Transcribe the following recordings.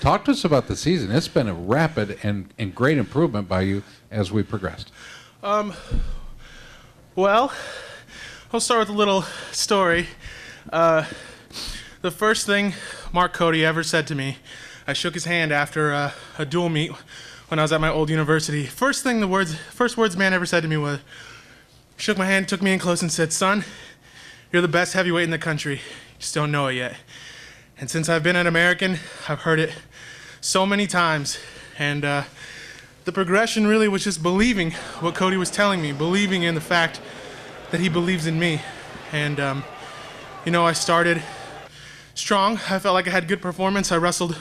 Talk to us about the season. It's been a rapid and great improvement by you as we progressed. Well, I'll start with a little story. The first thing Mark Cody ever said to me, I shook his hand after a dual meet when I was at my old university. First words man ever said to me was, shook my hand, took me in close and said, "Son, you're the best heavyweight in the country. You just don't know it yet." And since I've been an American, I've heard it so many times. And the progression really was just believing what Cody was telling me, believing in the fact that he believes in me. And, I started strong. I felt like I had good performance. I wrestled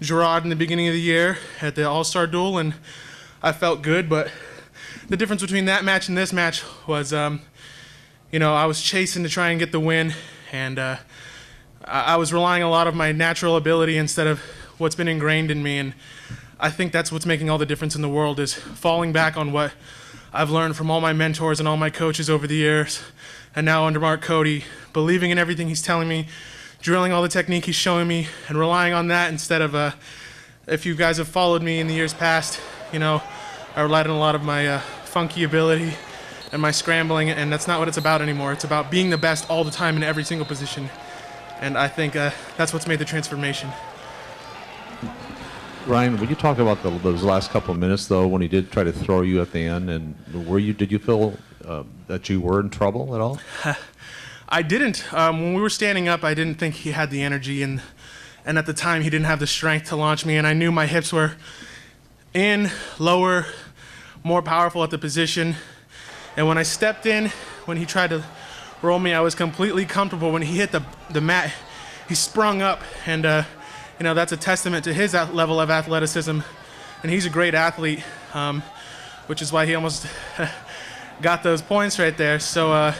Gerard in the beginning of the year at the All-Star Duel, and I felt good. But the difference between that match and this match was, I was chasing to try and get the win, and I was relying a lot of my natural ability instead of what's been ingrained in me. And I think that's what's making all the difference in the world, is falling back on what I've learned from all my mentors and all my coaches over the years, and now under Mark Cody, believing in everything he's telling me, drilling all the technique he's showing me, and relying on that instead of, if you guys have followed me in the years past, I relied on a lot of my funky ability and my scrambling, and that's not what it's about anymore. It's about being the best all the time in every single position, and I think that's what's made the transformation. Ryan, would you talk about those last couple of minutes, though, when he did try to throw you at the end, and did you feel that you were in trouble at all? I didn't. When we were standing up, I didn't think he had the energy, and at the time, he didn't have the strength to launch me, and I knew my hips were in, lower, more powerful at the position. And when I stepped in, when he tried to roll me, I was completely comfortable. When he hit the mat, he sprung up, and that's a testament to his level of athleticism, and he's a great athlete, which is why he almost got those points right there. So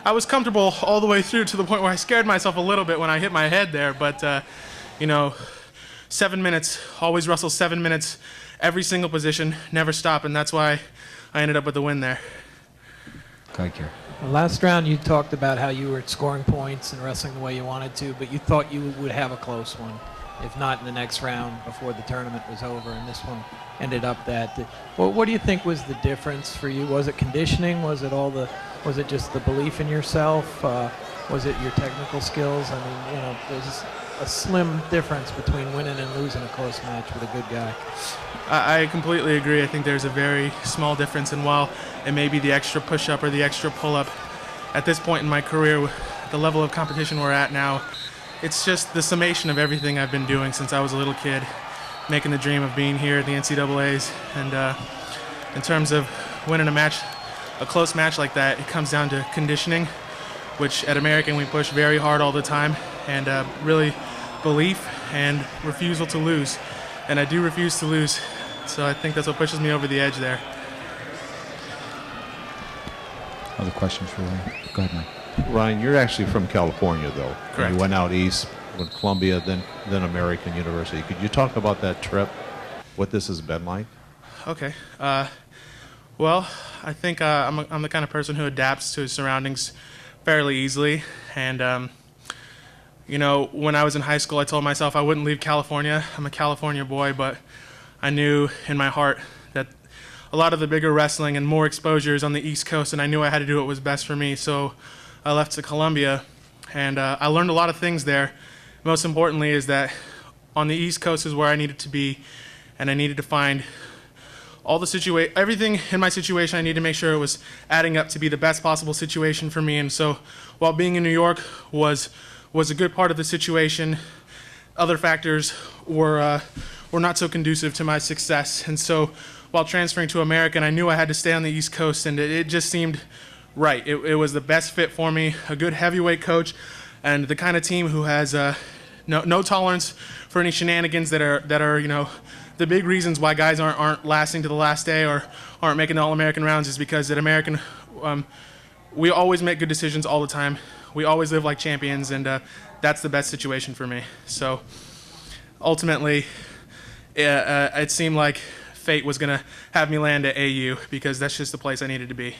I was comfortable all the way through, to the point where I scared myself a little bit when I hit my head there. But 7 minutes, always wrestle 7 minutes, every single position, never stop, and that's why I ended up with the win there. Thank you. Last round, you talked about how you were scoring points and wrestling the way you wanted to, but you thought you would have a close one, if not in the next round before the tournament was over, and this one ended up that. Well, what do you think was the difference for you? Was it conditioning? Was it just the belief in yourself? Was it your technical skills? I mean, there's a slim difference between winning and losing a close match with a good guy. I completely agree. I think there's a very small difference, and while it may be the extra push-up or the extra pull-up, at this point in my career, the level of competition we're at now, it's just the summation of everything I've been doing since I was a little kid, making the dream of being here at the NCAAs. And in terms of winning a close match like that, it comes down to conditioning, which at American we push very hard all the time, and really belief and refusal to lose. And I do refuse to lose, so I think that's what pushes me over the edge there. Other questions for Ryan? Go ahead, Mike. Ryan, you're actually from California, though. Correct. You went out east, went Columbia, then American University. Could you talk about that trip, what this has been like? Okay. Well, I think I'm the kind of person who adapts to his surroundings fairly easily. And, when I was in high school, I told myself I wouldn't leave California. I'm a California boy, but I knew in my heart that a lot of the bigger wrestling and more exposure is on the East Coast, and I knew I had to do what was best for me. So I left to Columbia, and I learned a lot of things there. Most importantly is that on the East Coast is where I needed to be, and I needed to find everything in my situation. I needed to make sure it was adding up to be the best possible situation for me. And so while being in New York was a good part of the situation, other factors were not so conducive to my success. And so while transferring to American, I knew I had to stay on the East Coast, and it just seemed right. It was the best fit for me, a good heavyweight coach, and the kind of team who has no tolerance for any shenanigans that are the big reasons why guys aren't lasting to the last day or aren't making the All-American rounds is because at American, we always make good decisions all the time. We always live like champions, and that's the best situation for me. So ultimately, it seemed like fate was going to have me land at AU because that's just the place I needed to be.